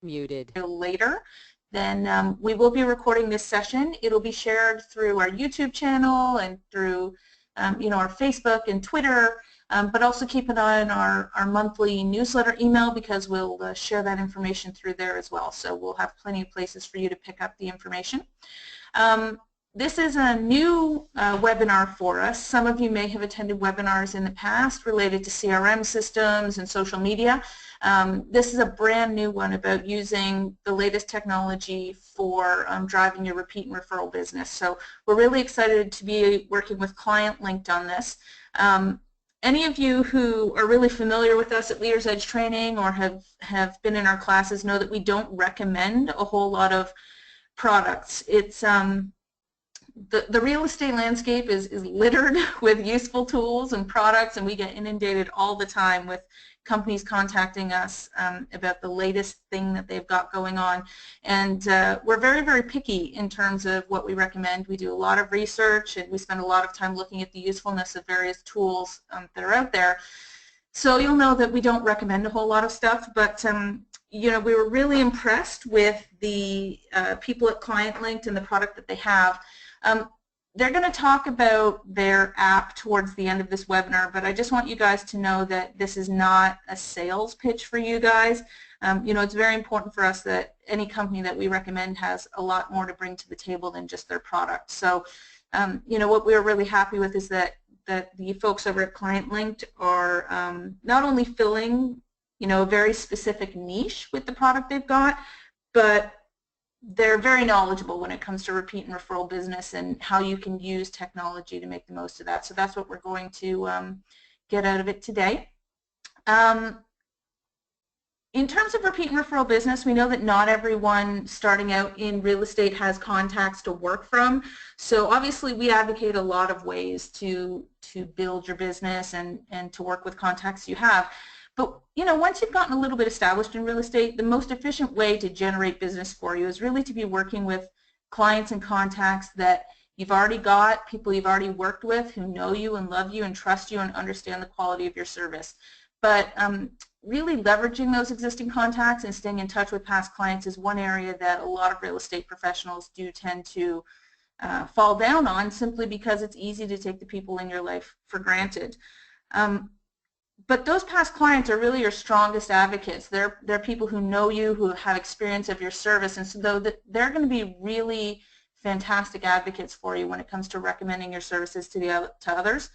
Muted. Later, then we will be recording this session. It'll be shared through our YouTube channel and through our Facebook and Twitter, but also keep an eye on our monthly newsletter email because we'll share that information through there as well. So we'll have plenty of places for you to pick up the information. This is a new webinar for us. Some of you may have attended webinars in the past related to CRM systems and social media. This is a brand new one about using the latest technology for driving your repeat and referral business. So we're really excited to be working with ClientLinkt on this. Any of you who are really familiar with us at Leaders Edge Training or have been in our classes know that we don't recommend a whole lot of products. It's the real estate landscape is littered with useful tools and products, and we get inundated all the time with companies contacting us about the latest thing that they've got going on. And we're very, very picky in terms of what we recommend. We do a lot of research, and we spend a lot of time looking at the usefulness of various tools that are out there. So you'll know that we don't recommend a whole lot of stuff, but we were really impressed with the people at ClientLinkt and the product that they have. They're going to talk about their app towards the end of this webinar, but I just want you guys to know that this is not a sales pitch for you guys. It's very important for us that any company that we recommend has a lot more to bring to the table than just their product. So, what we're really happy with is that the folks over at ClientLinkt are not only filling, a very specific niche with the product they've got, but they're very knowledgeable when it comes to repeat and referral business and how you can use technology to make the most of that. So that's what we're going to get out of it today. In terms of repeat and referral business, we know that not everyone starting out in real estate has contacts to work from. So obviously we advocate a lot of ways to build your business and to work with contacts you have. But once you've gotten a little bit established in real estate, the most efficient way to generate business for you is really to be working with clients and contacts that you've already got, people you've already worked with who know you and love you and trust you and understand the quality of your service. But really leveraging those existing contacts and staying in touch with past clients is one area that a lot of real estate professionals do tend to fall down on, simply because it's easy to take the people in your life for granted. But those past clients are really your strongest advocates. They're people who know you, who have experience of your service, and so they're going to be really fantastic advocates for you when it comes to recommending your services to others.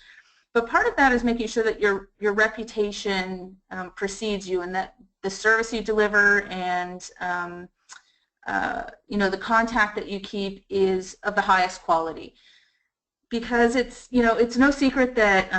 But part of that is making sure that your reputation precedes you, and that the service you deliver and the contact that you keep is of the highest quality. Because it's no secret that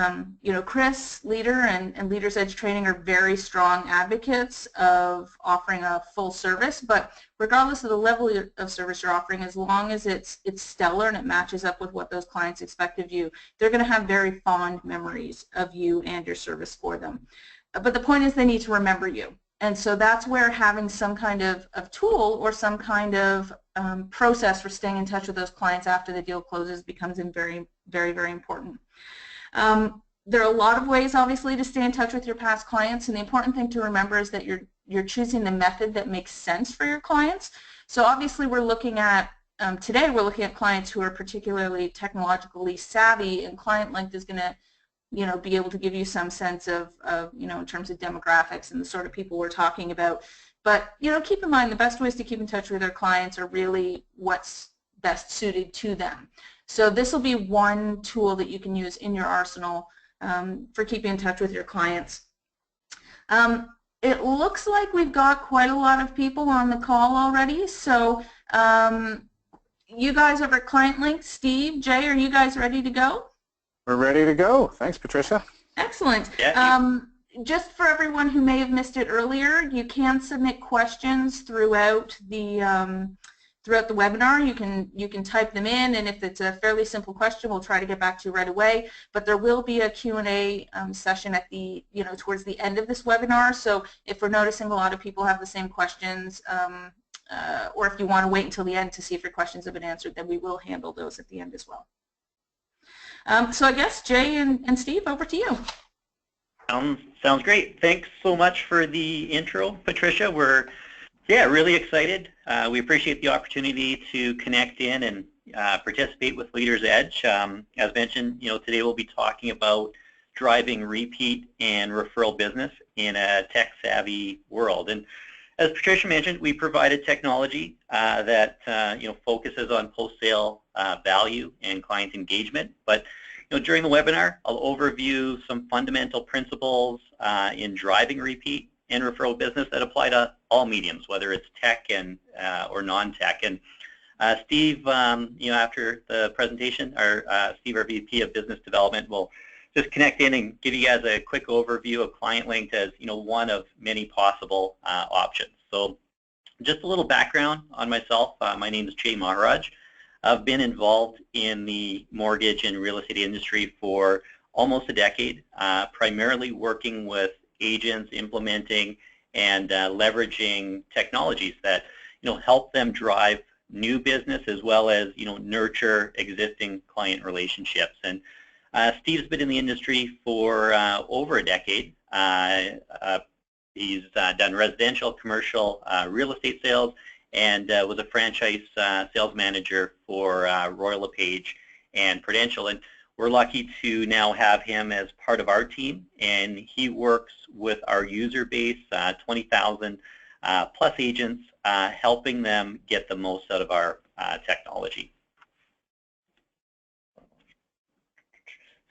Chris, Leader, and Leaders Edge Training are very strong advocates of offering a full service. But regardless of the level of service you're offering, as long as it's stellar and it matches up with what those clients expect of you, they're going to have very fond memories of you and your service for them. But the point is, they need to remember you. And so that's where having some kind of tool or some kind of process for staying in touch with those clients after the deal closes becomes very, very, very important. There are a lot of ways, obviously, to stay in touch with your past clients, and the important thing to remember is that you're choosing the method that makes sense for your clients. So obviously we're looking at, today we're looking at clients who are particularly technologically savvy, and ClientLinkt is going to be able to give you some sense of in terms of demographics and the sort of people we're talking about. But, keep in mind the best ways to keep in touch with our clients are really what's best suited to them. So this will be one tool that you can use in your arsenal for keeping in touch with your clients. It looks like we've got quite a lot of people on the call already. So you guys over at ClientLinkt, Steve, Jay, are you guys ready to go? We're ready to go. Thanks, Patricia. Excellent. Yeah. Just for everyone who may have missed it earlier, you can submit questions throughout the webinar. You can type them in, and if it's a fairly simple question, we'll try to get back to you right away. But there will be a Q&A session at the towards the end of this webinar. So if we're noticing a lot of people have the same questions, or if you want to wait until the end to see if your questions have been answered, then we will handle those at the end as well. So I guess Jay and Steve, over to you. Sounds great. Thanks so much for the intro, Patricia. We're Yeah, really excited. We appreciate the opportunity to connect in and participate with Leaders Edge. As mentioned, today we'll be talking about driving repeat and referral business in a tech-savvy world. And as Patricia mentioned, we provided technology that focuses on post-sale value and client engagement. But during the webinar, I'll overview some fundamental principles in driving repeat and referral business that apply to all mediums, whether it's tech and or non-tech. And Steve, after the presentation, Steve, our VP of Business Development, will just connect in and give you guys a quick overview of ClientLinkt as one of many possible options. So, just a little background on myself. My name is Jay Maharaj. I've been involved in the mortgage and real estate industry for almost a decade, primarily working with agents implementing and leveraging technologies that help them drive new business as well as nurture existing client relationships. And Steve's been in the industry for over a decade. He's done residential, commercial, real estate sales, and was a franchise sales manager for Royal LePage and Prudential. And we're lucky to now have him as part of our team, and he works with our user base, 20,000 plus agents, helping them get the most out of our technology.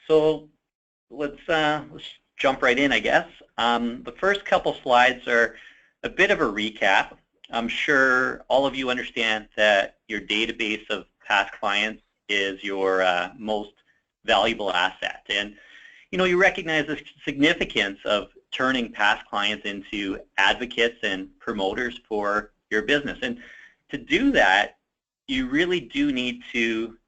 So let's jump right in, I guess. The first couple slides are a bit of a recap. I'm sure all of you understand that your database of past clients is your most valuable asset. And you recognize the significance of turning past clients into advocates and promoters for your business. And to do that, you really do need to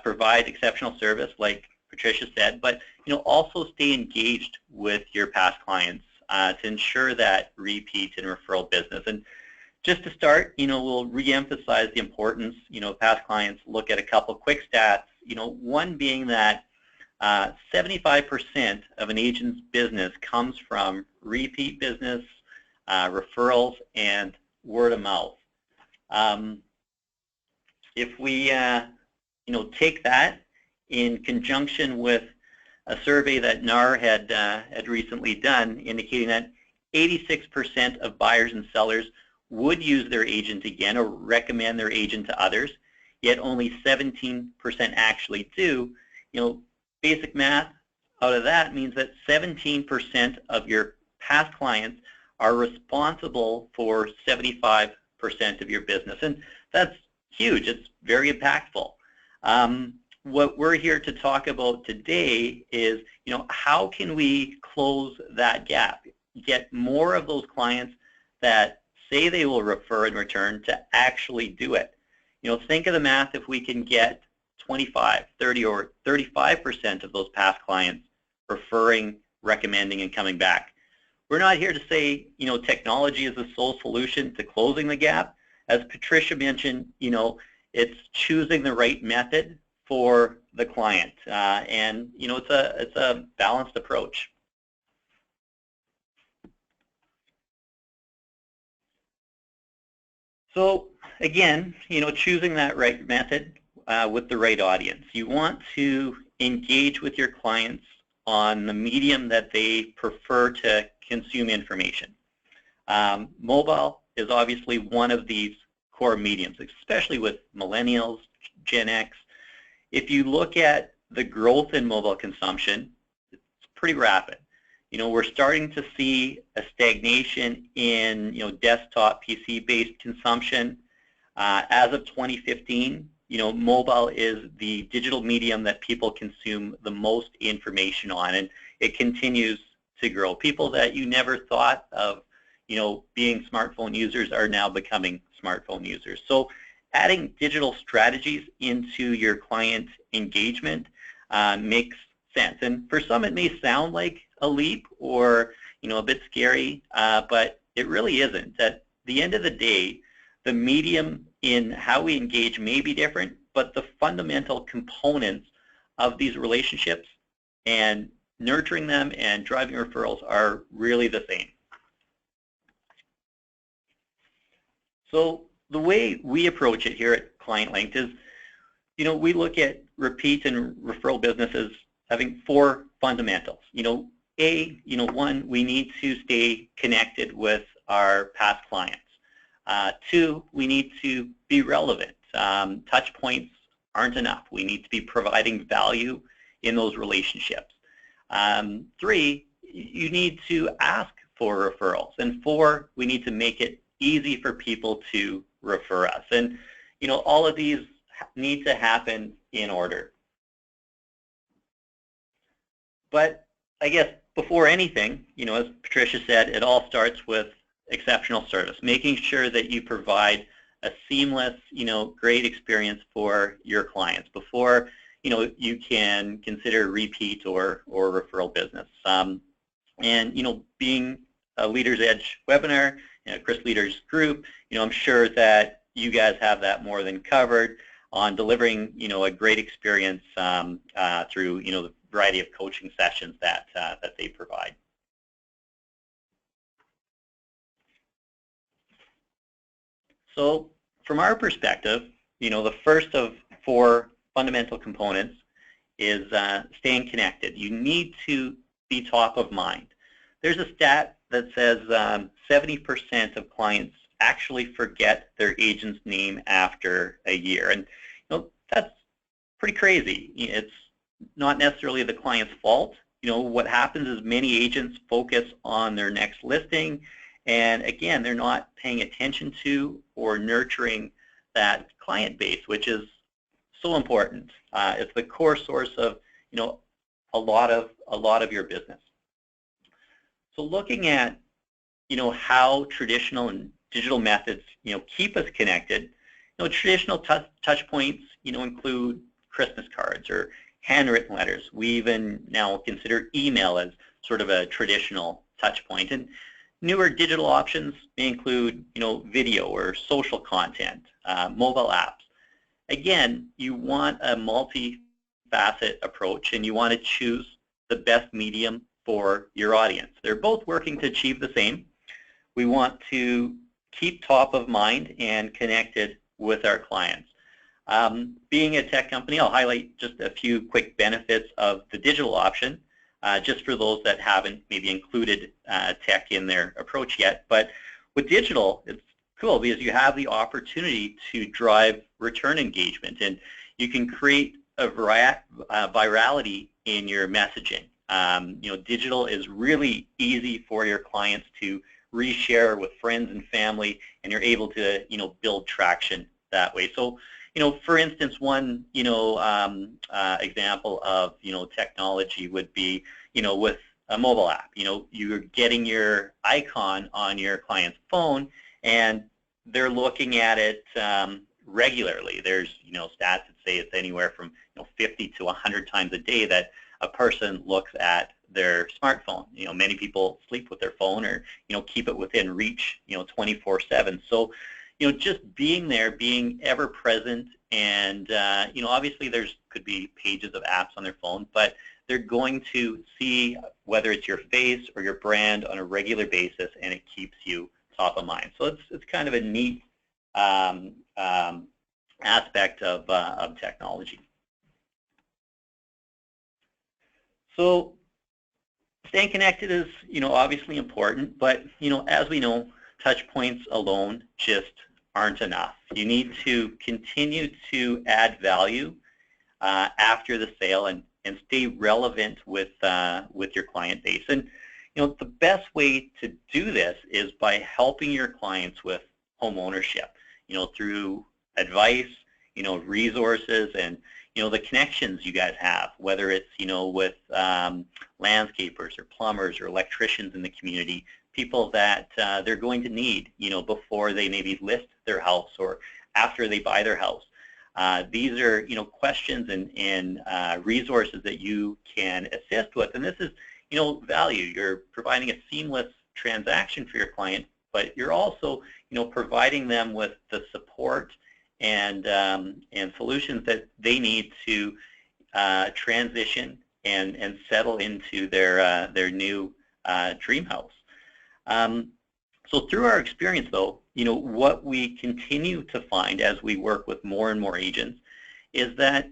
provide exceptional service, like Patricia said, but also stay engaged with your past clients to ensure that repeat and referral business. And just to start, we'll re-emphasize the importance, past clients. Look at a couple quick stats, one being that 75% of an agent's business comes from repeat business, referrals, and word of mouth. If we, take that in conjunction with a survey that NAR had recently done, indicating that 86% of buyers and sellers would use their agent again or recommend their agent to others, yet only 17% actually do. Basic math out of that means that 17% of your past clients are responsible for 75% of your business, and that's huge. It's very impactful. What we're here to talk about today is, how can we close that gap, get more of those clients that say they will refer in return to actually do it. Think of the math. If we can get 25, 30, or 35% of those past clients referring, recommending, and coming back. We're not here to say, technology is the sole solution to closing the gap. As Patricia mentioned, it's choosing the right method for the client, and it's a balanced approach. So again, choosing that right method with the right audience. You want to engage with your clients on the medium that they prefer to consume information. Mobile is obviously one of these core mediums, especially with millennials, Gen X. If you look at the growth in mobile consumption, it's pretty rapid. We're starting to see a stagnation in desktop PC-based consumption. As of 2015, mobile is the digital medium that people consume the most information on, and it continues to grow. People that you never thought of, being smartphone users are now becoming smartphone users. So adding digital strategies into your client engagement makes sense. And for some, it may sound like a leap or a bit scary, but it really isn't. At the end of the day, the medium in how we engage may be different, but the fundamental components of these relationships and nurturing them and driving referrals are really the same. So the way we approach it here at ClientLinkt is, we look at repeat and referral businesses having 4 fundamentals. One, we need to stay connected with our past clients. 2, we need to be relevant. Touch points aren't enough. We need to be providing value in those relationships. 3, you need to ask for referrals. And 4, we need to make it easy for people to refer us. And, all of these need to happen in order. But I guess before anything, as Patricia said, it all starts with exceptional service, making sure that you provide a seamless, great experience for your clients before, you can consider repeat or referral business. And, being a Leaders Edge webinar, Chris Leaders group, I'm sure that you guys have that more than covered on delivering, a great experience through, the variety of coaching sessions that they provide. So from our perspective, the first of 4 fundamental components is staying connected. You need to be top of mind. There's a stat that says 70% of clients actually forget their agent's name after a year. And that's pretty crazy. It's not necessarily the client's fault. What happens is many agents focus on their next listing, and again, they're not paying attention to or nurturing that client base, which is so important. It's the core source of a lot of your business. So looking at how traditional and digital methods keep us connected, traditional touch points include Christmas cards or handwritten letters. We even now consider email as sort of a traditional touch point. And newer digital options may include video or social content, mobile apps. Again, you want a multi-facet approach, and you want to choose the best medium for your audience. They're both working to achieve the same. We want to keep top of mind and connected with our clients. Being a tech company, I'll highlight just a few quick benefits of the digital option, just for those that haven't maybe included tech in their approach yet. But with digital, it's cool because you have the opportunity to drive return engagement, and you can create a virality in your messaging. Digital is really easy for your clients to reshare with friends and family, and you're able to build traction that way. So for instance, one example of technology would be with a mobile app. You're getting your icon on your client's phone, and they're looking at it regularly. There's stats that say it's anywhere from 50 to 100 times a day that a person looks at their smartphone. Many people sleep with their phone or keep it within reach 24/7. So just being there, being ever present, and obviously there's could be pages of apps on their phone, but they're going to see whether it's your face or your brand on a regular basis, and it keeps you top of mind. So it's kind of a neat aspect of technology. So staying connected is obviously important, but as we know, touch points alone just aren't enough. You need to continue to add value after the sale and stay relevant with your client base. And the best way to do this is by helping your clients with home ownership, through advice, resources, and the connections you guys have, whether it's with landscapers or plumbers or electricians in the community, people that they're going to need before they maybe list their house or after they buy their house. These are questions and resources that you can assist with, and this is value. You're providing a seamless transaction for your client, but you're also providing them with the support and solutions that they need to transition and settle into their new dream house. So through our experience, though, what we continue to find as we work with more and more agents is that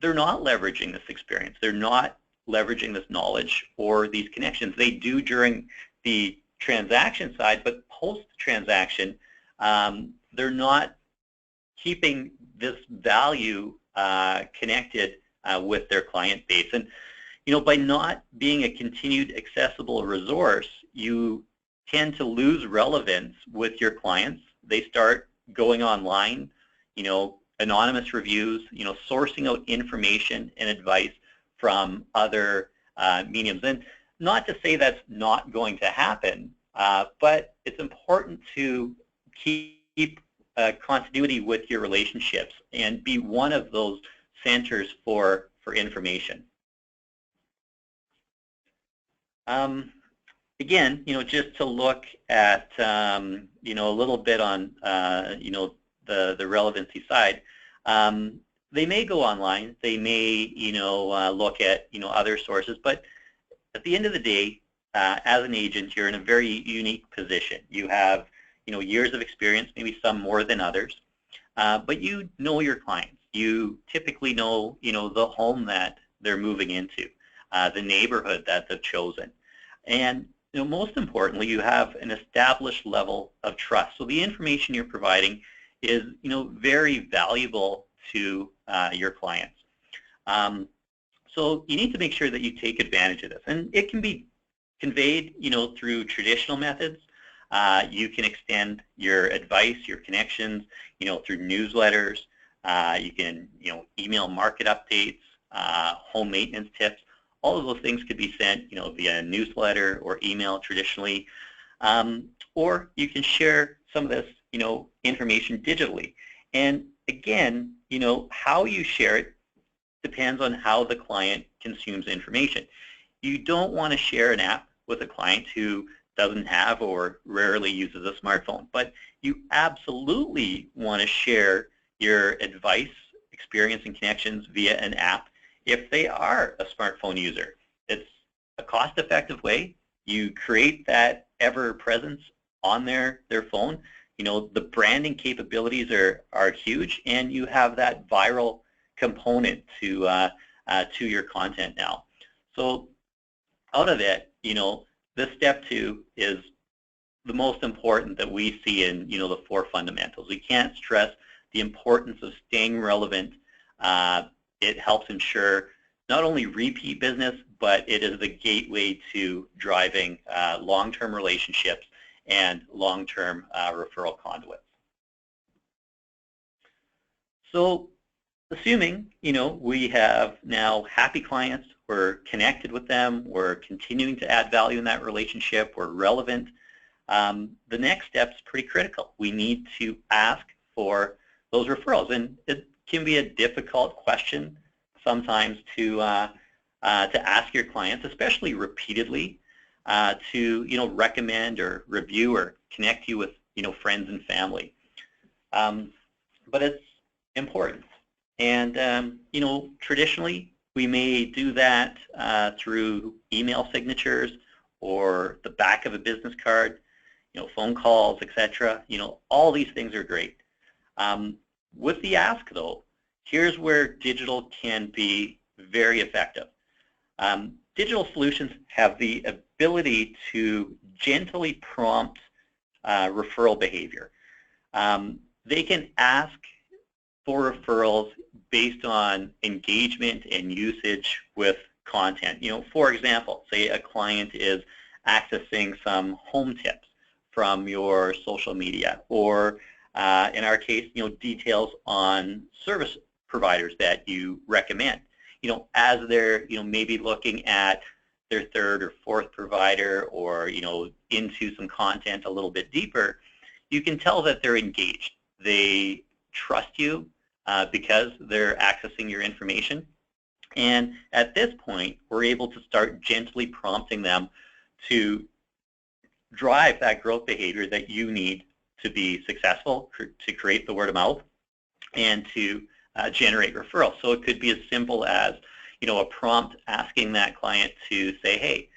they're not leveraging this experience. They're not leveraging this knowledge or these connections. They do during the transaction side, but post-transaction, they're not keeping this value connected with their client base. And by not being a continued accessible resource, you tend to lose relevance with your clients. They start going online, anonymous reviews, sourcing out information and advice from other mediums. And not to say that's not going to happen, but it's important to keep continuity with your relationships and be one of those centers for information. Again, just to look at, a little bit on, the relevancy side, they may go online, they may, look at, other sources, but at the end of the day, as an agent, you're in a very unique position. You have, years of experience, maybe some more than others, but you know your clients. You typically know, the home that they're moving into, the neighborhood that they've chosen. And most importantly, you have an established level of trust. So the information you're providing is, very valuable to your clients. So you need to make sure that you take advantage of this. And it can be conveyed, through traditional methods. You can extend your advice, your connections, through newsletters. You can, email market updates, home maintenance tips. All of those things could be sent, via newsletter or email traditionally, or you can share some of this, information digitally. And again, how you share it depends on how the client consumes information. You don't want to share an app with a client who doesn't have or rarely uses a smartphone, but you absolutely want to share your advice, experience, and connections via an app if they are a smartphone user. It's a cost-effective way. You create that ever-presence on their phone. The branding capabilities are huge, and you have that viral component to your content now. So out of it, this step 2 is the most important that we see in, the 4 fundamentals. We can't stress the importance of staying relevant. It helps ensure not only repeat business, but it is the gateway to driving long-term relationships and long-term referral conduits. So assuming, we have now happy clients, we're connected with them, we're continuing to add value in that relationship, we're relevant, the next step is pretty critical. We need to ask for those referrals. And it can be a difficult question sometimes to ask your clients, especially repeatedly, to recommend or review or connect you with friends and family. But it's important. And traditionally we may do that through email signatures or the back of a business card, phone calls, etc. All these things are great. With the ask though, here's where digital can be very effective. Digital solutions have the ability to gently prompt referral behavior. They can ask for referrals based on engagement and usage with content. For example, say a client is accessing some home tips from your social media, or in our case, details on service providers that you recommend. As they're, maybe looking at their third or fourth provider, or, into some content a little bit deeper, you can tell that they're engaged. They trust you because they're accessing your information. And at this point, we're able to start gently prompting them to drive that growth behavior that you need to be successful, to create the word of mouth, and to generate referrals. So it could be as simple as, a prompt asking that client to say, hey,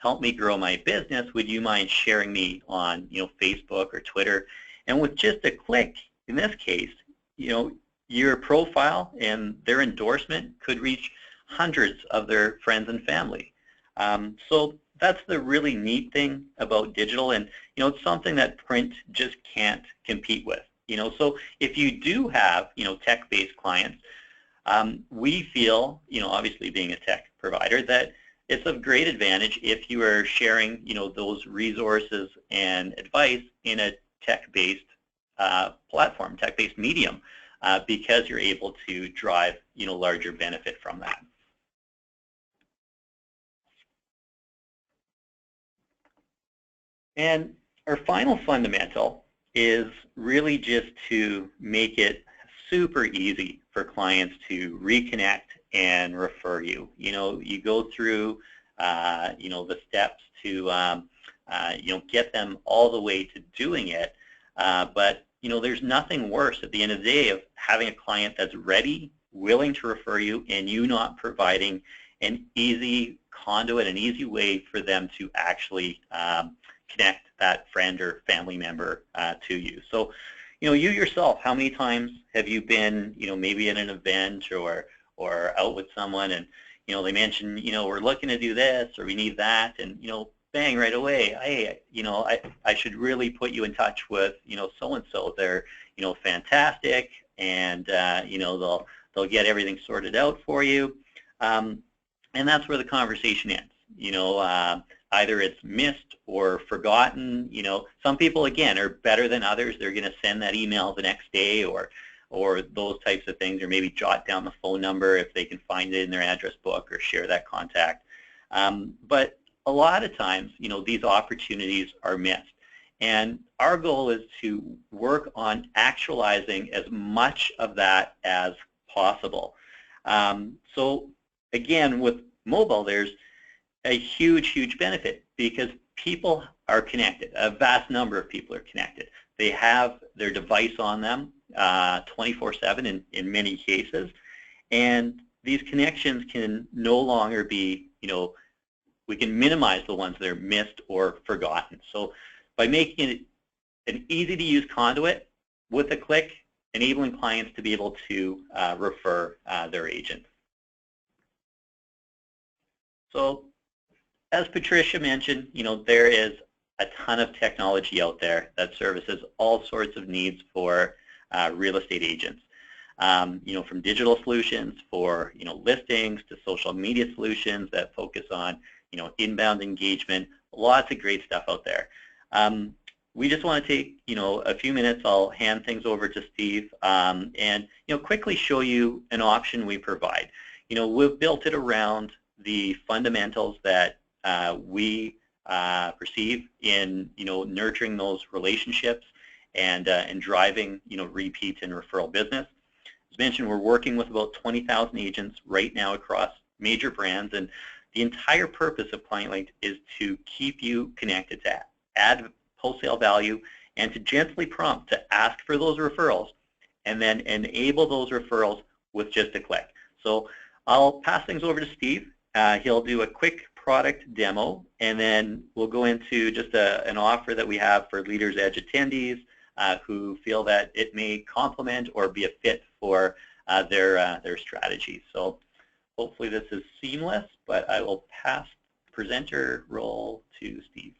help me grow my business. Would you mind sharing me on, Facebook or Twitter? And with just a click, in this case, your profile and their endorsement could reach hundreds of their friends and family. So that's the really neat thing about digital, and it's something that print just can't compete with. So if you do have tech-based clients, we feel, obviously being a tech provider, that it's of great advantage if you are sharing those resources and advice in a tech-based platform, tech-based medium, because you're able to drive larger benefit from that. And our final fundamental is really just to make it super easy for clients to reconnect and refer you. You go through the steps to get them all the way to doing it, but there's nothing worse at the end of the day of having a client that's ready, willing to refer you, and you not providing an easy conduit, an easy way for them to actually connect that friend or family member to you. So, you yourself, how many times have you been, maybe at an event or out with someone, and they mention, we're looking to do this or we need that, and bang, right away, hey, I should really put you in touch with so and so. They're fantastic, and they'll get everything sorted out for you, and that's where the conversation ends. Either it's missed or forgotten. Some people, again, are better than others. They're going to send that email the next day or those types of things, or maybe jot down the phone number if they can find it in their address book or share that contact. But a lot of times, these opportunities are missed. And our goal is to work on actualizing as much of that as possible. So again, with mobile, there's a huge, huge benefit because people are connected. A vast number of people are connected. They have their device on them 24/7 in many cases, and these connections can no longer be, we can minimize the ones that are missed or forgotten. So by making it an easy-to-use conduit with a click, enabling clients to be able to refer their agent. So as Patricia mentioned, there is a ton of technology out there that services all sorts of needs for real estate agents. From digital solutions for listings to social media solutions that focus on inbound engagement. Lots of great stuff out there. We just want to take a few minutes. I'll hand things over to Steve and quickly show you an option we provide. We've built it around the fundamentals that we perceive in nurturing those relationships and driving repeat and referral business. As mentioned, we're working with about 20,000 agents right now across major brands, and the entire purpose of ClientLinkt is to keep you connected, to add wholesale value, and to gently prompt to ask for those referrals, and then enable those referrals with just a click. So I'll pass things over to Steve. He'll do a quick product demo, and then we'll go into just an offer that we have for Leaders Edge attendees who feel that it may complement or be a fit for their strategy. So hopefully this is seamless, but I will pass the presenter role to Steve.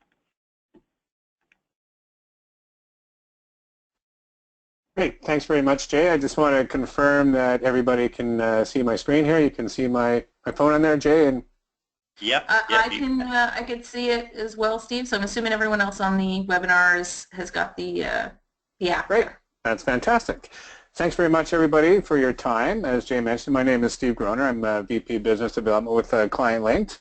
Great, thanks very much, Jay. I just want to confirm that everybody can see my screen here. You can see my phone on there, Jay, and Yep. I can see it as well, Steve. So I'm assuming everyone else on the webinar has got the app. Great, that's fantastic. Thanks very much, everybody, for your time. As Jay mentioned, my name is Steve Groner. I'm VP Business Development with ClientLinkt.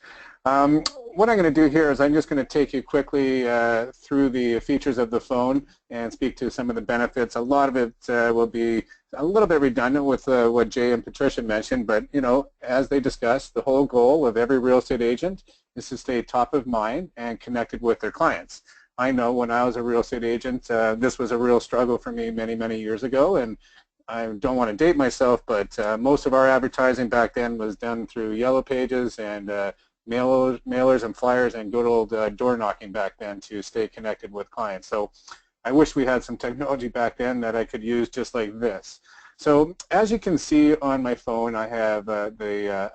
What I'm going to do here is I'm just going to take you quickly through the features of the phone and speak to some of the benefits. A lot of it will be a little bit redundant with what Jay and Patricia mentioned, but as they discussed, the whole goal of every real estate agent is to stay top of mind and connected with their clients. I know when I was a real estate agent, this was a real struggle for me many, many years ago, and I don't want to date myself, but most of our advertising back then was done through Yellow Pages and mailers and flyers and good old door knocking back then to stay connected with clients. So I wish we had some technology back then that I could use just like this. So as you can see on my phone, I have the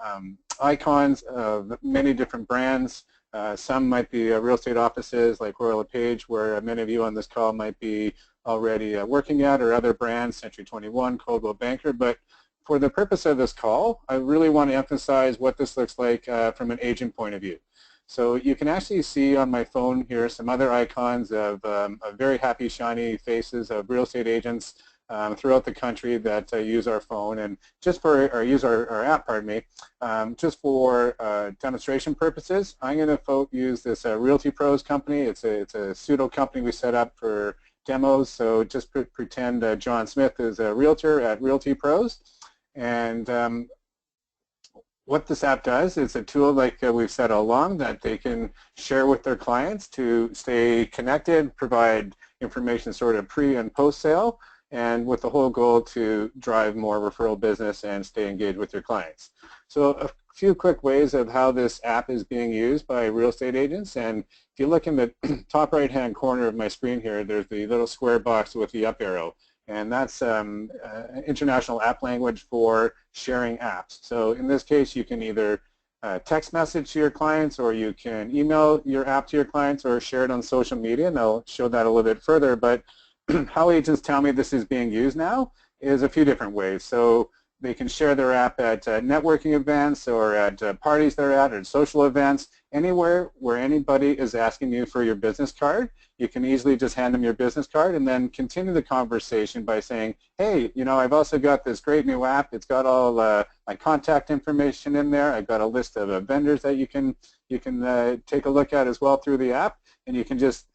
icons of many different brands. Some might be real estate offices like Royal LePage, where many of you on this call might be already working at, or other brands, Century 21, Coldwell Banker. But for the purpose of this call, I really want to emphasize what this looks like from an agent point of view. So you can actually see on my phone here some other icons of very happy, shiny faces of real estate agents throughout the country that use our phone, and just for, or use our app, pardon me, just for demonstration purposes, I'm going to use this Realty Pros company. It's a pseudo company we set up for demos. So just pretend John Smith is a realtor at Realty Pros, and what this app does is a tool like we've said all along that they can share with their clients to stay connected, provide information sort of pre and post sale, and with the whole goal to drive more referral business and stay engaged with your clients. So a few quick ways of how this app is being used by real estate agents. And if you look in the top right hand corner of my screen here, there's the little square box with the up arrow. And that's international app language for sharing apps. So in this case, you can either text message to your clients, or you can email your app to your clients, or share it on social media, and I'll show that a little bit further. But how agents tell me this is being used now is a few different ways. So they can share their app at networking events, or at parties they're at, or social events, anywhere where anybody is asking you for your business card. You can easily just hand them your business card and then continue the conversation by saying, hey, you know, I've also got this great new app. It's got all my contact information in there. I've got a list of vendors that you can take a look at as well through the app, and you can just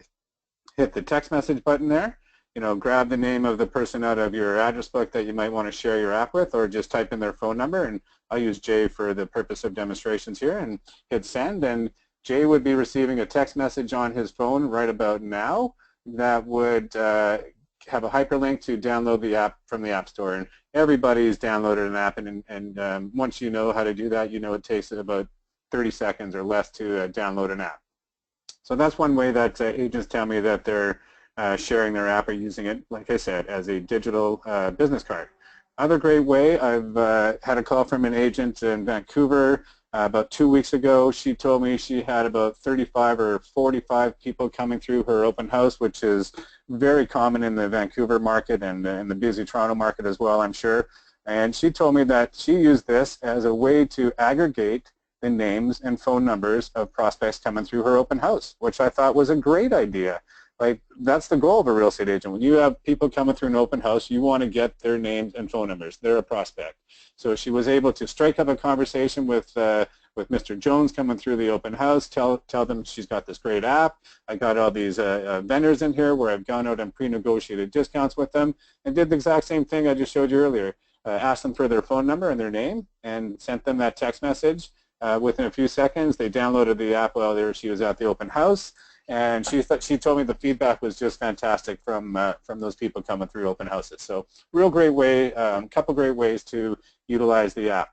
hit the text message button there. You know, grab the name of the person out of your address book that you might want to share your app with, or just type in their phone number, and I'll use Jay for the purpose of demonstrations here, and hit send, and Jay would be receiving a text message on his phone right about now that would have a hyperlink to download the app from the App Store. And everybody's downloaded an app, and once you know how to do that, you know it takes about 30 seconds or less to download an app. So that's one way that agents tell me that they're sharing their app or using it, like I said, as a digital business card. Other great way, I've had a call from an agent in Vancouver about 2 weeks ago. She told me she had about 35 or 45 people coming through her open house, which is very common in the Vancouver market and in the busy Toronto market as well, I'm sure. And she told me that she used this as a way to aggregate the names and phone numbers of prospects coming through her open house, which I thought was a great idea. Like, that's the goal of a real estate agent. When you have people coming through an open house, you want to get their names and phone numbers. They're a prospect. So she was able to strike up a conversation with Mr. Jones coming through the open house, tell them she's got this great app. I got all these vendors in here where I've gone out and pre-negotiated discounts with them, and did the exact same thing I just showed you earlier. Asked them for their phone number and their name, and sent them that text message. Within a few seconds, they downloaded the app while she was at the open house. And she told me the feedback was just fantastic from those people coming through open houses. So real great way, couple great ways to utilize the app.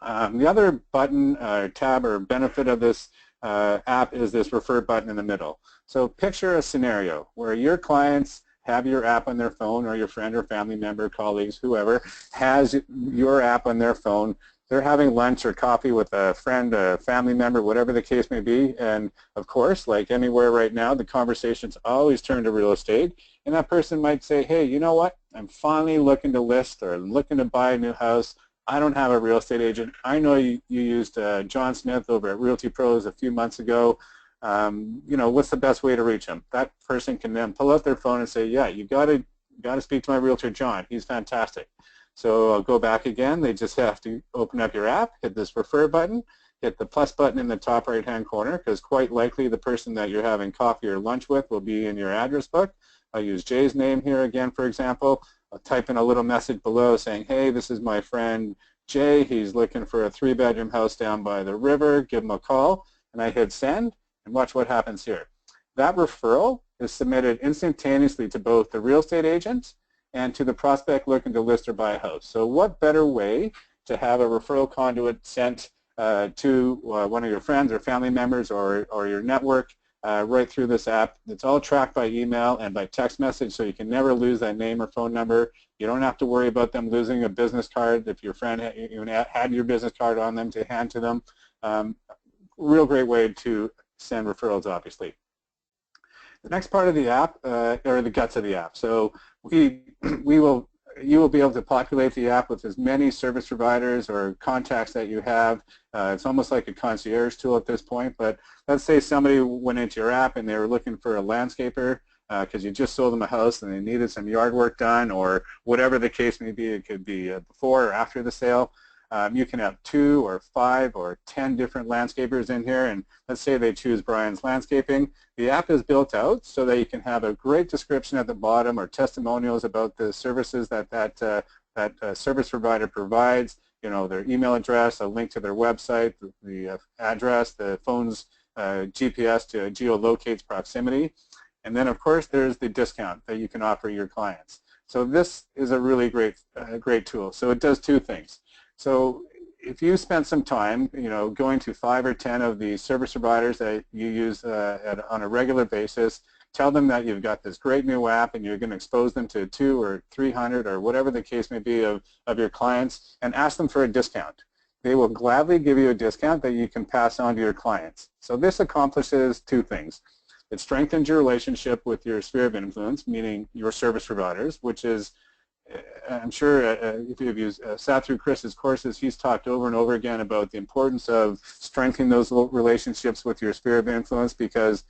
The other button, tab, or benefit of this app is this refer button in the middle. So picture a scenario where your clients have your app on their phone, or your friend or family member, colleagues, whoever has your app on their phone. They're having lunch or coffee with a friend, a family member, whatever the case may be, and of course, like anywhere right now, the conversation's always turned to real estate, and that person might say, hey, you know what, I'm finally looking to list, or I'm looking to buy a new house. I don't have a real estate agent. I know you used John Smith over at Realty Pros a few months ago. You know, what's the best way to reach him? That person can then pull out their phone and say, yeah, you got to speak to my realtor, John. He's fantastic. So I'll go back again. They just have to open up your app, hit this refer button, hit the plus button in the top right-hand corner, because quite likely the person that you're having coffee or lunch with will be in your address book. I'll use Jay's name here again, for example. I'll type in a little message below saying, hey, this is my friend Jay. He's looking for a 3-bedroom house down by the river. Give him a call. And I hit send, and watch what happens here. That referral is submitted instantaneously to both the real estate agent and to the prospect looking to list or buy a house. So what better way to have a referral conduit sent to one of your friends or family members or your network right through this app. It's all tracked by email and by text message, so you can never lose that name or phone number. You don't have to worry about them losing a business card if your friend even had your business card on them to hand to them. Real great way to send referrals, obviously. The next part of the app are the guts of the app. So you will be able to populate the app with as many service providers or contacts that you have. It's almost like a concierge tool at this point, but let's say somebody went into your app and they were looking for a landscaper because you just sold them a house and they needed some yard work done, or whatever the case may be. It could be before or after the sale. You can have 2 or 5 or 10 different landscapers in here, and let's say they choose Brian's Landscaping. The app is built out so that you can have a great description at the bottom or testimonials about the services that service provider provides. You know, their email address, a link to their website, the address, the phone's GPS to geolocates proximity, and then of course there's the discount that you can offer your clients. So this is a really great tool. So it does 2 things. So if you spent some time, going to 5 or 10 of the service providers that you use on a regular basis, tell them that you've got this great new app and you're going to expose them to 200 or 300 or whatever the case may be of your clients, and ask them for a discount. They will gladly give you a discount that you can pass on to your clients. So this accomplishes 2 things. It strengthens your relationship with your sphere of influence, meaning your service providers, which is, I'm sure if you've sat through Chris's courses, he's talked over and over again about the importance of strengthening those relationships with your sphere of influence, because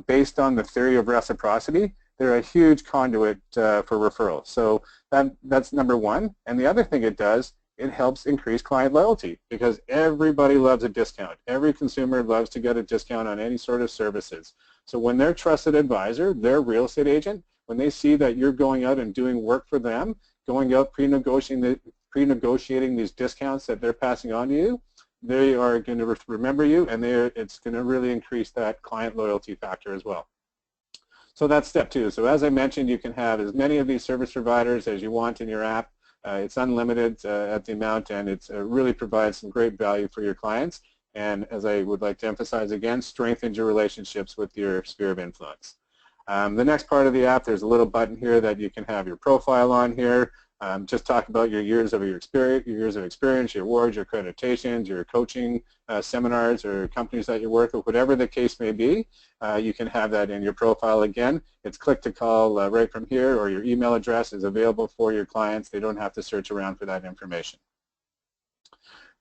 based on the theory of reciprocity, they're a huge conduit for referrals. So that's number 1. And the other thing it does, it helps increase client loyalty, because everybody loves a discount. Every consumer loves to get a discount on any sort of services. So when their trusted advisor, their real estate agent, when they see that you're going out and doing work for them, going out pre-negotiating these discounts that they're passing on to you, they are going to remember you, and it's going to really increase that client loyalty factor as well. So that's step 2. So as I mentioned, you can have as many of these service providers as you want in your app. It's unlimited at the amount, and it really provides some great value for your clients. And as I would like to emphasize again, strengthens your relationships with your sphere of influence. The next part of the app, there's a little button here that you can have your profile on here. Just talk about your years of experience, your awards, your accreditations, your coaching seminars or companies that you work with, whatever the case may be. You can have that in your profile again. It's click to call right from here, or your email address is available for your clients. They don't have to search around for that information.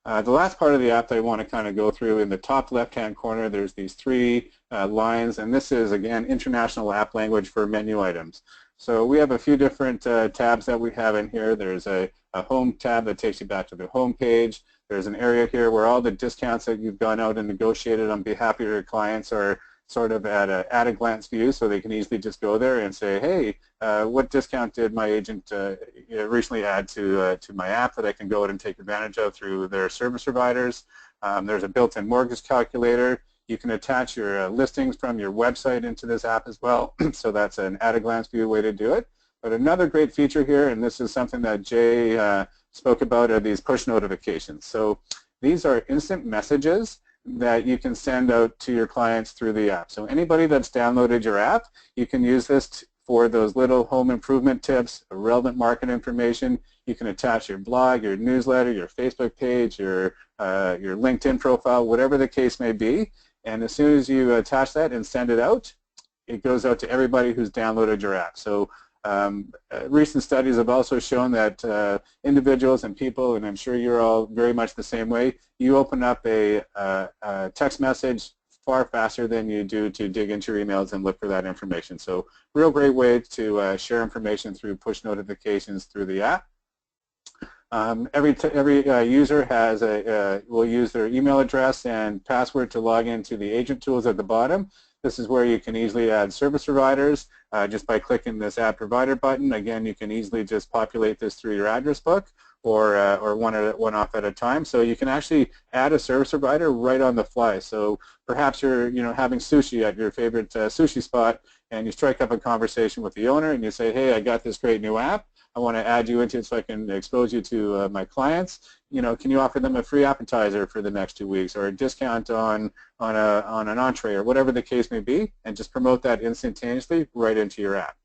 The last part of the app that I want to kind of go through, in the top left-hand corner, there's these 3 lines, and this is, again, international app language for menu items. So we have a few different tabs that we have in here. There's a home tab that takes you back to the home page. There's an area here where all the discounts that you've gone out and negotiated on behalf of your clients are sort of at a glance view, so they can easily just go there and say, hey, what discount did my agent recently add to my app that I can go out and take advantage of through their service providers. There's a built-in mortgage calculator. You can attach your listings from your website into this app as well, so that's an at-a-glance view way to do it. But another great feature here, and this is something that Jay spoke about, are these push notifications. So these are instant messages that you can send out to your clients through the app. So anybody that's downloaded your app, you can use this for those little home improvement tips, relevant market information. You can attach your blog, your newsletter, your Facebook page, your LinkedIn profile, whatever the case may be. And as soon as you attach that and send it out, it goes out to everybody who's downloaded your app. So recent studies have also shown that individuals and people, and I'm sure you're all very much the same way, you open up a text message far faster than you do to dig into your emails and look for that information. So real great way to share information through push notifications through the app. Every user will use their email address and password to log into the agent tools at the bottom. This is where you can easily add service providers just by clicking this Add Provider button. Again, you can easily just populate this through your address book, or one off at a time. So you can actually add a service provider right on the fly. So perhaps you're having sushi at your favorite sushi spot, and you strike up a conversation with the owner, and you say, hey, I got this great new app. I want to add you into it so I can expose you to my clients. You know, can you offer them a free appetizer for the next 2 weeks, or a discount on an entree, or whatever the case may be, and just promote that instantaneously right into your app.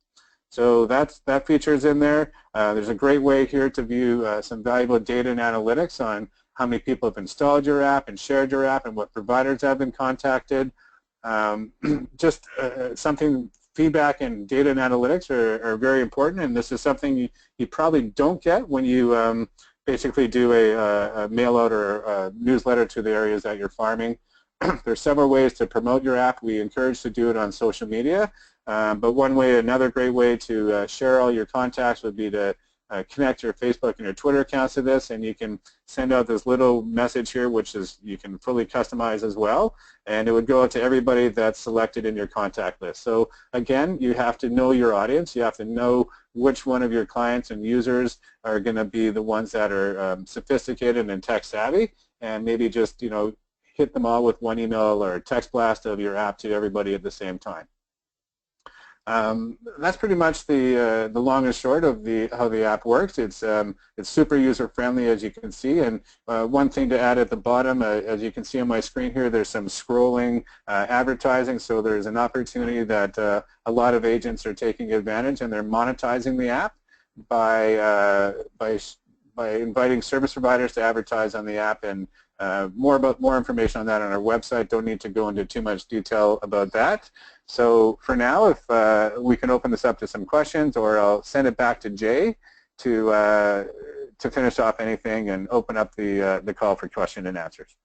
So that feature is in there. There's a great way here to view some valuable data and analytics on how many people have installed your app and shared your app and what providers have been contacted. Just something, feedback and data and analytics are very important, and this is something you probably don't get when you basically do a mail out or a newsletter to the areas that you're farming. There's several ways to promote your app. We encourage to do it on social media, but another great way to share all your contacts would be to connect your Facebook and your Twitter accounts to this, and you can send out this little message here, which is you can fully customize as well, and it would go out to everybody that's selected in your contact list. So again, you have to know your audience. You have to know which one of your clients and users are going to be the ones that are sophisticated and tech savvy, and maybe just, you know, hit them all with one email or text blast of your app to everybody at the same time. That's pretty much the long and short of how the app works. It's super user friendly, as you can see. And one thing to add at the bottom, as you can see on my screen here, there's some scrolling advertising. So there's an opportunity that a lot of agents are taking advantage, and they're monetizing the app by inviting service providers to advertise on the app. And more information on that on our website. Don't need to go into too much detail about that. So for now, if we can open this up to some questions, or I'll send it back to Jay to finish off anything and open up the call for question and answers.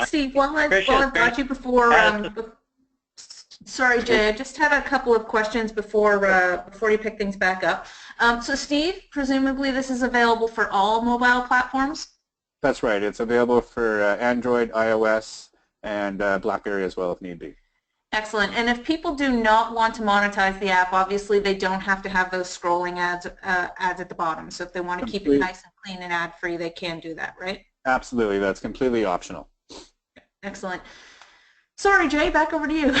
Steve, while I've got you before, sorry, Jay, I just had a couple of questions before you pick things back up. So Steve, presumably this is available for all mobile platforms? That's right. It's available for Android, iOS, and BlackBerry as well if need be. Excellent. And if people do not want to monetize the app, obviously they don't have to have those scrolling ads at the bottom. So if they want to keep it nice and clean and ad-free, they can do that, right? Absolutely. That's completely optional. Excellent. Sorry, Jay, back over to you.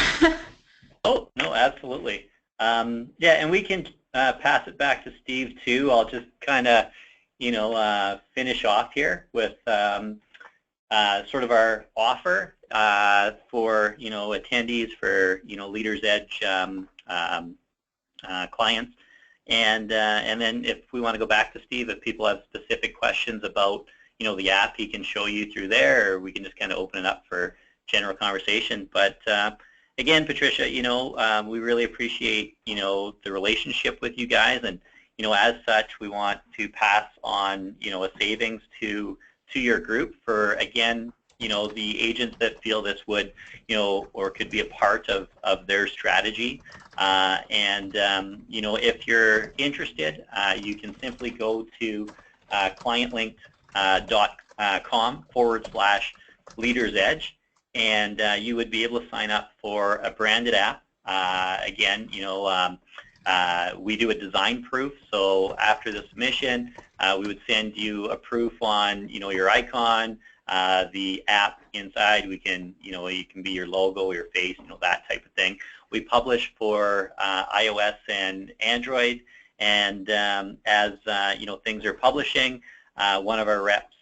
Oh, no, absolutely. Yeah, and we can pass it back to Steve, too. I'll just kind of, you know, finish off here with sort of our offer for, you know, attendees for, you know, Leaders Edge clients. And then if we want to go back to Steve, if people have specific questions about, you know, the app, he can show you through there, or we can just kind of open it up for general conversation. But again, Patricia, you know, we really appreciate, you know, the relationship with you guys, and, you know, as such, we want to pass on, you know, a savings to your group for, again, you know, the agents that feel this would, you know, or could be a part of their strategy. You know, if you're interested, you can simply go to clientlinkt.com/leadersedge, and you would be able to sign up for a branded app. Again, you know, we do a design proof, so after the submission, we would send you a proof on, you know, your icon, the app inside. We can, you know, it can be your logo, your face, you know, that type of thing. We publish for iOS and Android, and as you know, things are publishing, one of our reps,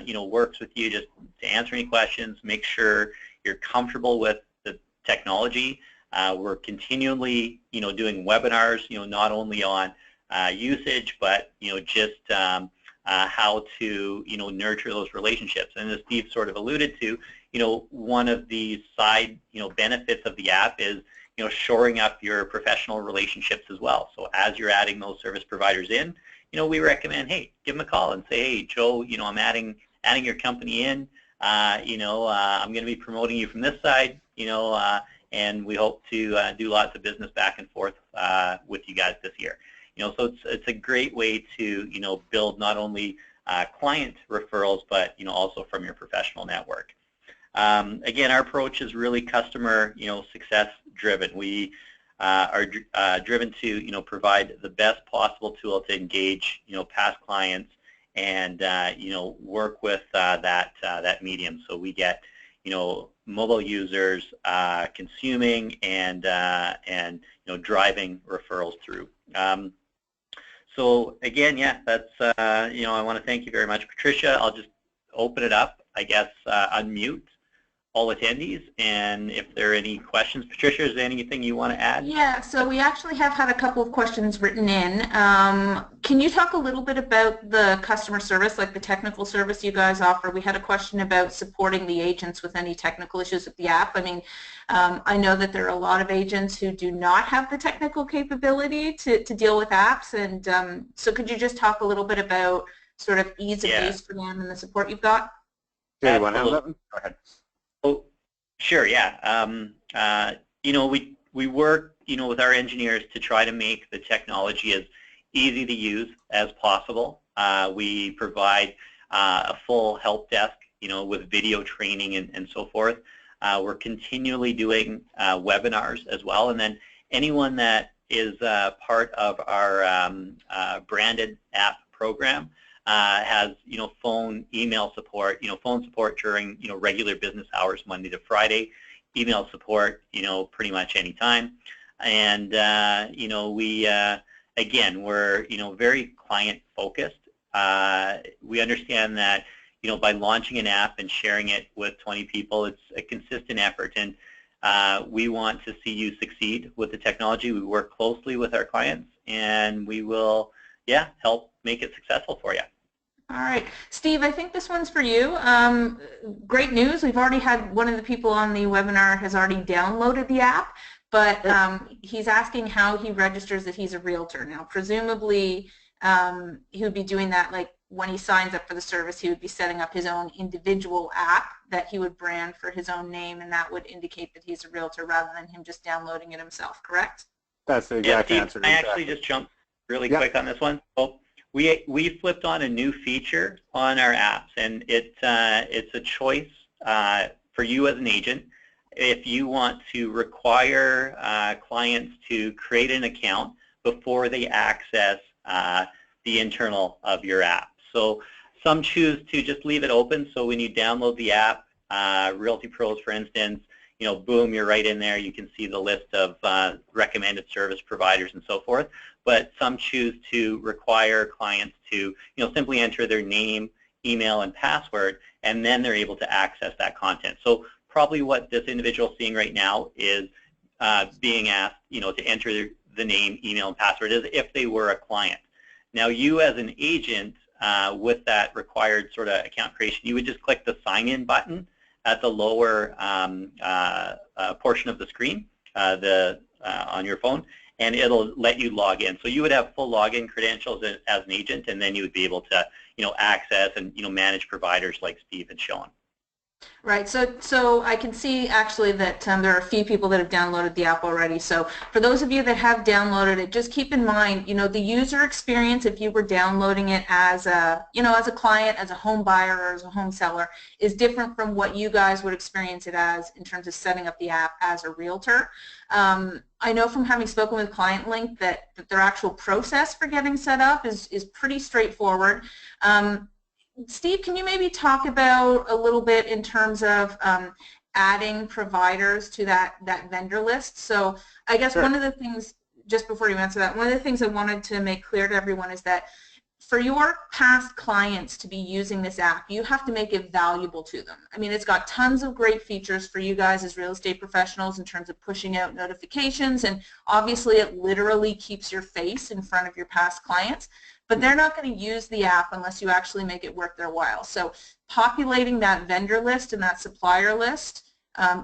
you know, works with you just to answer any questions, make sure you're comfortable with the technology. We're continually, you know, doing webinars, you know, not only on usage, but, you know, just how to, you know, nurture those relationships. And as Steve sort of alluded to, you know, one of the side, you know, benefits of the app is, you know, shoring up your professional relationships as well. So as you're adding those service providers in, you know, we recommend, hey, give them a call and say, hey, Joe, you know, I'm adding your company in. You know, I'm going to be promoting you from this side, you know, and we hope to do lots of business back and forth with you guys this year. You know, so it's a great way to, you know, build not only client referrals, but, you know, also from your professional network. Again, our approach is really customer, you know, success driven. We are driven to, you know, provide the best possible tool to engage, you know, past clients and, you know, work with that medium. So we get, you know, mobile users consuming and you know, driving referrals through So again, yeah, that's, I want to thank you very much, Patricia. I'll just open it up, I guess, unmute all attendees, and if there are any questions. Patricia, is there anything you want to add? Yeah, so we actually have had a couple of questions written in. Can you talk a little bit about the customer service, like the technical service you guys offer? We had a question about supporting the agents with any technical issues with the app. I mean, I know that there are a lot of agents who do not have the technical capability to deal with apps, and so could you just talk a little bit about sort of ease of use for them and the support you've got? Yeah, you want to have that one? Go ahead. Oh, sure, yeah. We work, with our engineers to try to make the technology as easy to use as possible. We provide a full help desk, with video training and so forth. We're continually doing webinars as well, and then anyone that is part of our branded app program has, phone, email support, phone support during, regular business hours, Monday to Friday, email support, pretty much any time. And, we, again, we're, very client focused. We understand that, by launching an app and sharing it with 20 people, it's a consistent effort, and we want to see you succeed with the technology. We work closely with our clients, and we will, help make it successful for you. All right. Steve, I think this one's for you. Great news. We've already had one of the people on the webinar has already downloaded the app, but he's asking how he registers that he's a realtor. Now, presumably, he would be doing that like when he signs up for the service, he would be setting up his own individual app that he would brand for his own name, and that would indicate that he's a realtor rather than him just downloading it himself, correct? That's the exact answer. I actually just jumped really quick on this one. So we flipped on a new feature on our apps, and it's a choice for you as an agent. If you want to require clients to create an account before they access the internal of your app. So some choose to just leave it open, so when you download the app, Realty Pros, for instance, boom, you're right in there. You can see the list of recommended service providers and so forth. But some choose to require clients to, simply enter their name, email, and password, and then they're able to access that content. So probably what this individual is seeing right now is being asked, to enter the name, email, and password as if they were a client. Now, you as an agent, with that required sort of account creation, you would just click the sign in button at the lower portion of the screen on your phone, and it'll let you log in. So you would have full login credentials as an agent, and then you would be able to, access and, manage providers like Steve had shown. Right, so I can see actually that there are a few people that have downloaded the app already. So for those of you that have downloaded it, just keep in mind, the user experience, if you were downloading it as a, as a client, as a home buyer, or as a home seller, is different from what you guys would experience it as in terms of setting up the app as a realtor. I know from having spoken with ClientLinkt that their actual process for getting set up is pretty straightforward. Steve, can you maybe talk about a little bit in terms of adding providers to that vendor list? So I guess one of the things, just before you answer that, one of the things I wanted to make clear to everyone is that for your past clients to be using this app, you have to make it valuable to them. I mean, it's got tons of great features for you guys as real estate professionals in terms of pushing out notifications, and obviously it literally keeps your face in front of your past clients. But they're not going to use the app unless you actually make it worth their while. So populating that vendor list and that supplier list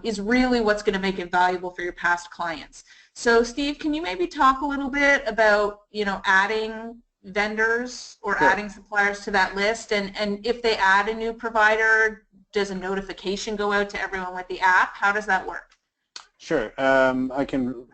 is really what's going to make it valuable for your past clients. So Steve, can you maybe talk a little bit about, adding vendors or adding suppliers to that list, and if they add a new provider, does a notification go out to everyone with the app? How does that work? Sure. I can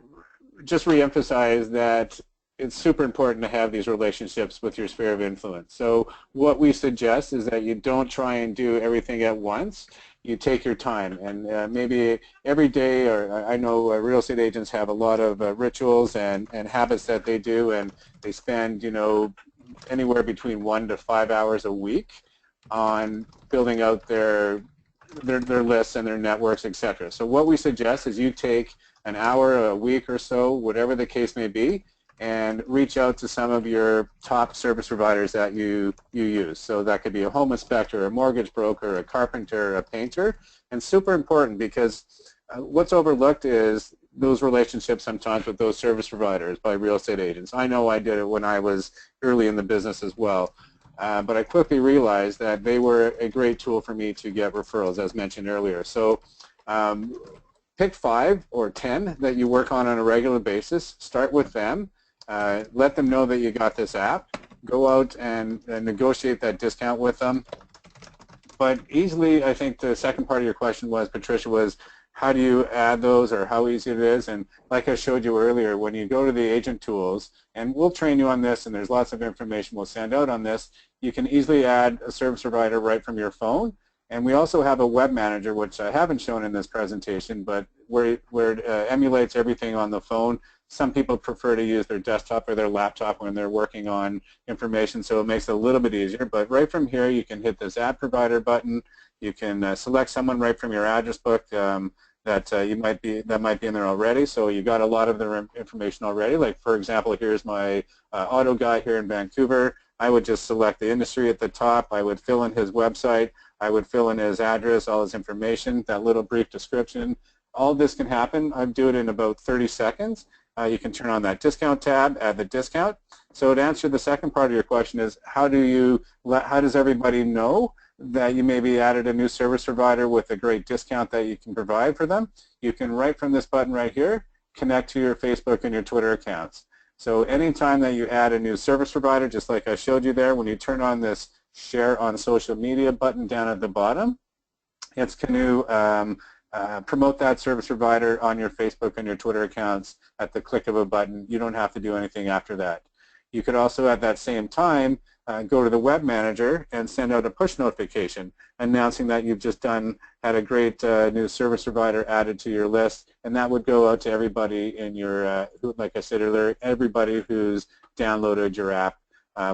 just reemphasize that it's super important to have these relationships with your sphere of influence. So what we suggest is that you don't try and do everything at once. You take your time, and maybe every day, or I know real estate agents have a lot of rituals and habits that they do, and they spend, anywhere between 1 to 5 hours a week on building out their lists and their networks, etc. So what we suggest is you take an hour a week or so, whatever the case may be, and reach out to some of your top service providers that you use. So that could be a home inspector, a mortgage broker, a carpenter, a painter. And super important because what's overlooked is those relationships sometimes with those service providers by real estate agents. I know I did it when I was early in the business as well. But I quickly realized that they were a great tool for me to get referrals, as mentioned earlier. So pick 5 or 10 that you work on a regular basis. Start with them. Let them know that you got this app. Go out and negotiate that discount with them. But easily, I think the second part of your question was, Patricia, was how do you add those or how easy it is? And like I showed you earlier, when you go to the agent tools, and we'll train you on this, and there's lots of information we'll send out on this, you can easily add a service provider right from your phone. And we also have a web manager, which I haven't shown in this presentation, but where it emulates everything on the phone. Some people prefer to use their desktop or their laptop when they're working on information, so it makes it a little bit easier. But right from here, you can hit this Add Provider button. You can select someone right from your address book that might be in there already. So you got a lot of their information already. Like for example, here's my auto guy here in Vancouver. I would just select the industry at the top. I would fill in his website. I would fill in his address, all his information, that little brief description. All this can happen. I do it in about 30 seconds. You can turn on that discount tab, add the discount. So to answer the second part of your question is how does everybody know that you maybe added a new service provider with a great discount that you can provide for them? You can, right from this button right here, connect to your Facebook and your Twitter accounts. So anytime that you add a new service provider, just like I showed you there, when you turn on this Share on Social Media button down at the bottom, it's going to promote that service provider on your Facebook and your Twitter accounts at the click of a button. You don't have to do anything after that. You could also at that same time go to the web manager and send out a push notification announcing that you've just had a great new service provider added to your list, and that would go out to everybody in your, like I said earlier, everybody who's downloaded your app.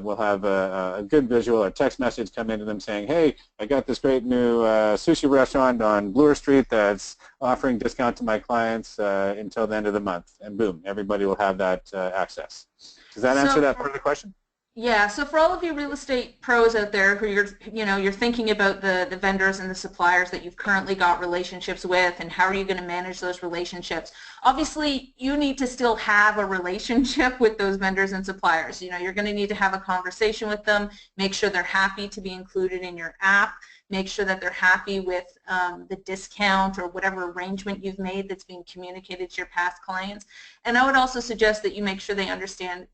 We'll have a good visual, a text message come into them saying, hey, I got this great new sushi restaurant on Bloor Street that's offering discount to my clients until the end of the month. And boom, everybody will have that access. Does that answer that part of the question? Yeah, so for all of you real estate pros out there who you're thinking about the vendors and the suppliers that you've currently got relationships with and how are you going to manage those relationships, obviously you need to still have a relationship with those vendors and suppliers. You're going to need to have a conversation with them, make sure they're happy to be included in your app, make sure that they're happy with the discount or whatever arrangement you've made that's being communicated to your past clients. And I would also suggest that you make sure they understand,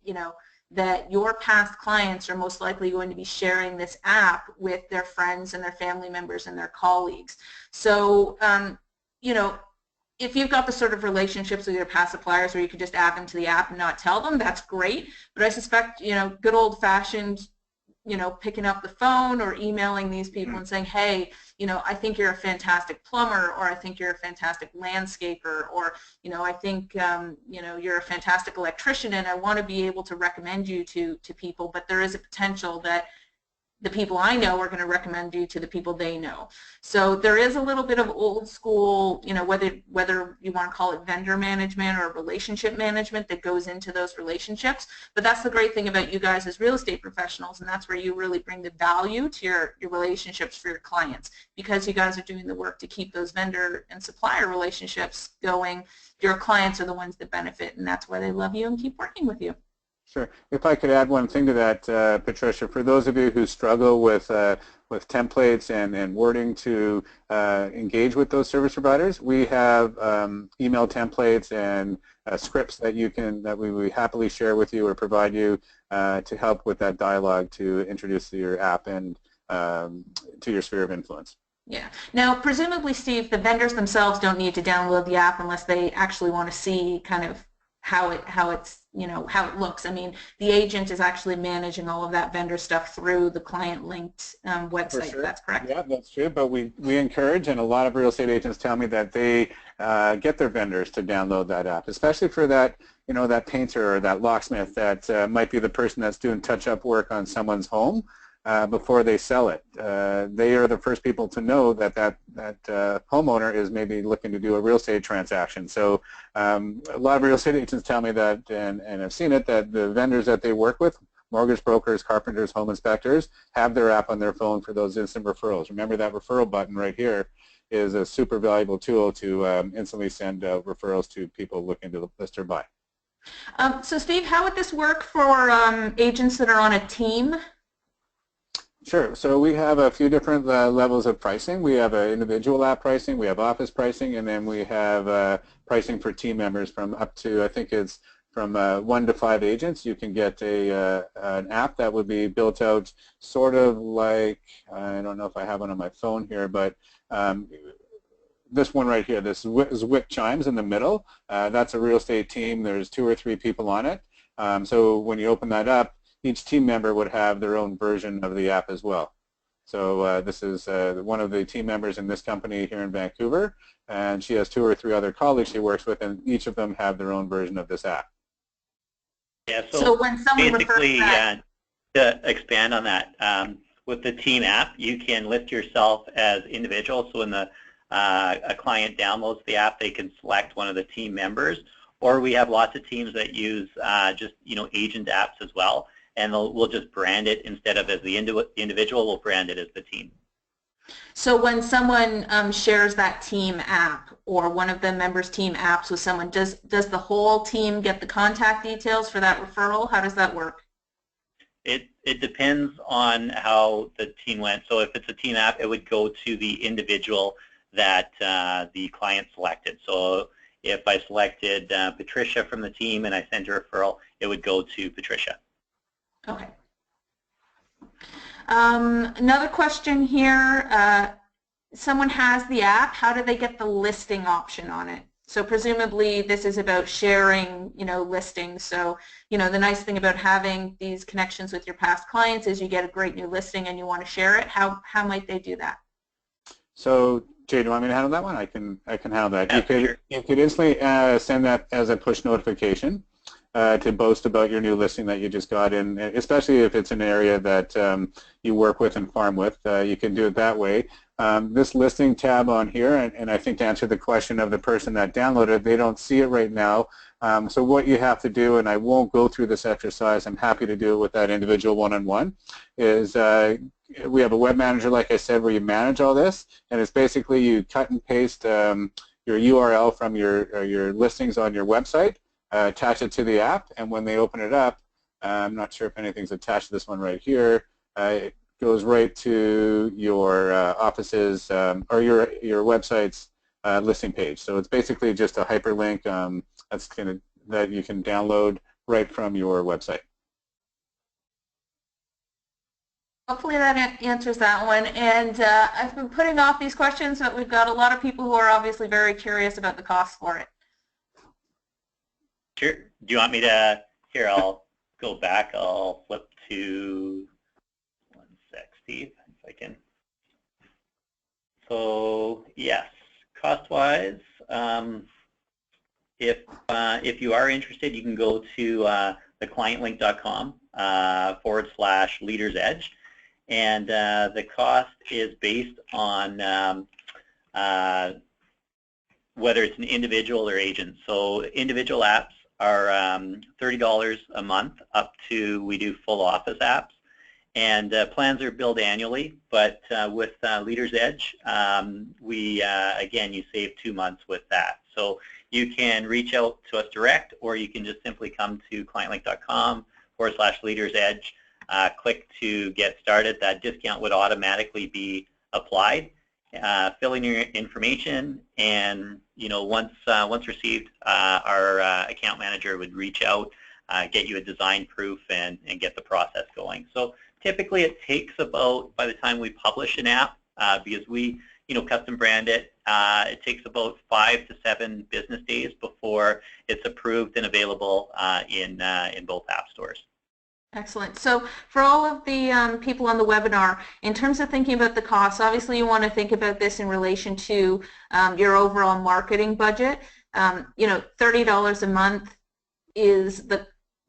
that your past clients are most likely going to be sharing this app with their friends and their family members and their colleagues. So, if you've got the sort of relationships with your past suppliers where you could just add them to the app and not tell them, that's great. But I suspect, good old-fashioned, picking up the phone or emailing these people and saying, hey, I think you're a fantastic plumber, or I think you're a fantastic landscaper, or, I think, you're a fantastic electrician and I want to be able to recommend you to people, but there is a potential that the people I know are going to recommend you to the people they know. So there is a little bit of old school, whether you want to call it vendor management or relationship management that goes into those relationships. But that's the great thing about you guys as real estate professionals, and that's where you really bring the value to your relationships for your clients. Because you guys are doing the work to keep those vendor and supplier relationships going, your clients are the ones that benefit, and that's why they love you and keep working with you. Sure. If I could add one thing to that, Patricia, for those of you who struggle with templates and wording to engage with those service providers, we have email templates and scripts that we would happily share with you or provide you to help with that dialogue to introduce your app and to your sphere of influence. Yeah. Now, presumably, Steve, the vendors themselves don't need to download the app unless they actually want to see kind of how it looks. I mean, the agent is actually managing all of that vendor stuff through the ClientLinkt website. Sure. That's correct. Yeah, that's true. But we encourage, and a lot of real estate agents tell me that they get their vendors to download that app, especially for that that painter or that locksmith that might be the person that's doing touch-up work on someone's home. before they sell it. They are the first people to know that homeowner is maybe looking to do a real estate transaction. So a lot of real estate agents tell me that, and I've seen it, that the vendors that they work with, mortgage brokers, carpenters, home inspectors, have their app on their phone for those instant referrals. Remember that referral button right here is a super valuable tool to instantly send referrals to people looking to list or buy. So Steve, how would this work for agents that are on a team? Sure. So we have a few different levels of pricing. We have individual app pricing, we have office pricing, and then we have pricing for team members from up to, I think it's from 1 to 5 agents. You can get an app that would be built out sort of like, I don't know if I have one on my phone here, but this one right here, this Zwick Chimes in the middle, that's a real estate team. There's 2 or 3 people on it. So when you open that up, each team member would have their own version of the app as well. So this is one of the team members in this company here in Vancouver, and she has 2 or 3 other colleagues she works with, and each of them have their own version of this app. Yeah, so when someone basically, to expand on that, with the team app, you can list yourself as individual. So when a client downloads the app, they can select one of the team members, or we have lots of teams that use just agent apps as well, and we'll just brand it instead of as the individual, we'll brand it as the team. So when someone shares that team app or one of the members' team apps with someone, does the whole team get the contact details for that referral? How does that work? It depends on how the team went. So if it's a team app, it would go to the individual that the client selected. So if I selected Patricia from the team and I sent a referral, it would go to Patricia. Okay. Another question here. Someone has the app. How do they get the listing option on it? So presumably this is about sharing, listings. So, the nice thing about having these connections with your past clients is you get a great new listing and you want to share it. How might they do that? So, Jay, do you want me to handle that one? I can handle that. Yeah, you could instantly send that as a push notification to boast about your new listing that you just got in, especially if it's an area that you work with and farm with. You can do it that way. This listing tab on here, and I think to answer the question of the person that downloaded, they don't see it right now. So what you have to do, and I won't go through this exercise, I'm happy to do it with that individual one-on-one, is we have a web manager, like I said, where you manage all this, and it's basically you cut and paste your URL from your listings on your website, attach it to the app, and when they open it up, I'm not sure if anything's attached to this one right here, it goes right to your office's or your website's listing page. So it's basically just a hyperlink that you can download right from your website. Hopefully that answers that one. And I've been putting off these questions, but we've got a lot of people who are obviously very curious about the cost for it. Sure. Do you want me to? Here, I'll go back. I'll flip to 1 sec, Steve, if I can. So yes, cost-wise, if you are interested, you can go to the ClientLinkt.com /Leaders Edge, and the cost is based on whether it's an individual or agent. So individual apps are $30 a month up to, we do full office apps, and plans are billed annually, but with Leaders Edge, again, you save 2 months with that. So you can reach out to us direct, or you can just simply come to ClientLinkt.com /Leaders Edge, click to get started. That discount would automatically be applied. Fill in your information, and once received, our account manager would reach out, get you a design proof, and get the process going. So typically it takes about, by the time we publish an app, because we custom brand it, it takes about 5 to 7 business days before it's approved and available in both app stores. Excellent. So for all of the people on the webinar, in terms of thinking about the costs, obviously you want to think about this in relation to your overall marketing budget. $30 a month is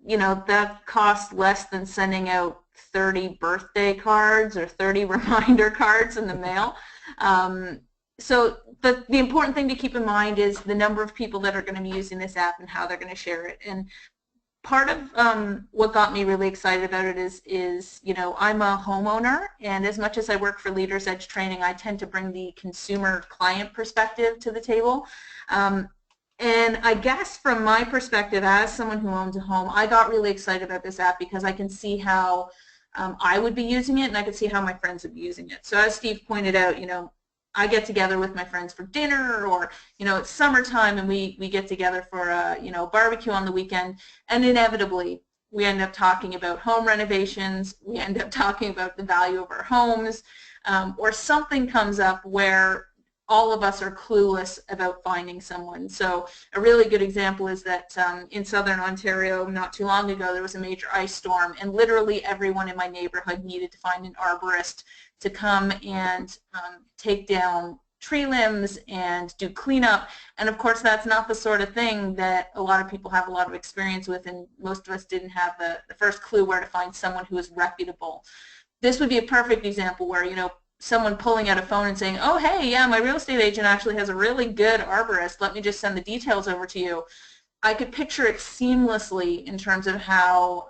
you know, that costs less than sending out 30 birthday cards or 30 reminder cards in the mail. So the important thing to keep in mind is the number of people that are going to be using this app and how they're going to share it. And part of what got me really excited about it is, you know, I'm a homeowner, and as much as I work for Leaders Edge Training, I tend to bring the consumer client perspective to the table. And I guess from my perspective as someone who owns a home, I got really excited about this app because I can see how I would be using it, and I could see how my friends would be using it. So as Steve pointed out, you know, I get together with my friends for dinner, or, you know, it's summertime and we get together for a, you know, barbecue on the weekend, and inevitably we end up talking about home renovations, we end up talking about the value of our homes, or something comes up where all of us are clueless about finding someone. So a really good example is that in southern Ontario not too long ago there was a major ice storm, and literally everyone in my neighborhood needed to find an arborist to come and take down tree limbs and do cleanup. And of course that's not the sort of thing that a lot of people have a lot of experience with, and most of us didn't have the first clue where to find someone who is reputable. This would be a perfect example where, you know, someone pulling out a phone and saying, oh, hey, yeah, my real estate agent actually has a really good arborist. Let me just send the details over to you. I could picture it seamlessly in terms of how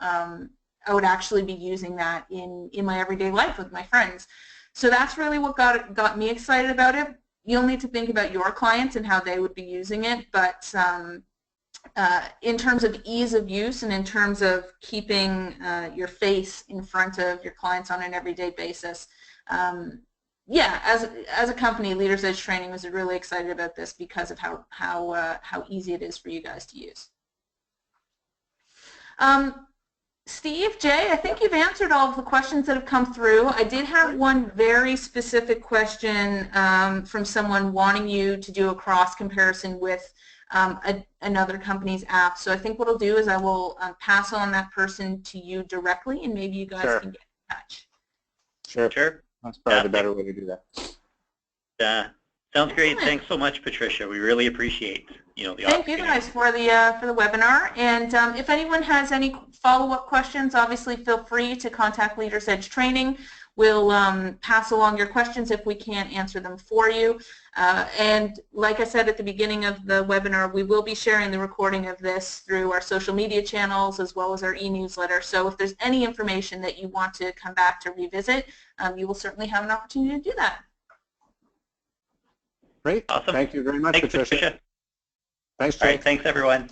I would actually be using that in my everyday life with my friends. So that's really what got me excited about it. You'll need to think about your clients and how they would be using it, but in terms of ease of use and in terms of keeping your face in front of your clients on an everyday basis, yeah, as a company, Leaders Edge Training was really excited about this because of how easy it is for you guys to use. Steve, Jay, I think you've answered all of the questions that have come through. I did have one very specific question from someone wanting you to do a cross comparison with another company's app. So I think what I'll do is I will pass on that person to you directly, and maybe you guys can get in touch. Sure. That's probably the better way to do that. Sounds great. Thanks so much, Patricia. We really appreciate, you know, the Thank you guys for the webinar. And if anyone has any follow-up questions, obviously feel free to contact Leaders Edge Training. We'll pass along your questions if we can't answer them for you. And like I said at the beginning of the webinar, we will be sharing the recording of this through our social media channels as well as our e-newsletter. So if there's any information that you want to come back to revisit, you will certainly have an opportunity to do that. Great. Awesome. Thank you very much, Thanks, Patricia. Patricia. Thanks, Jay. All right. Thanks, everyone.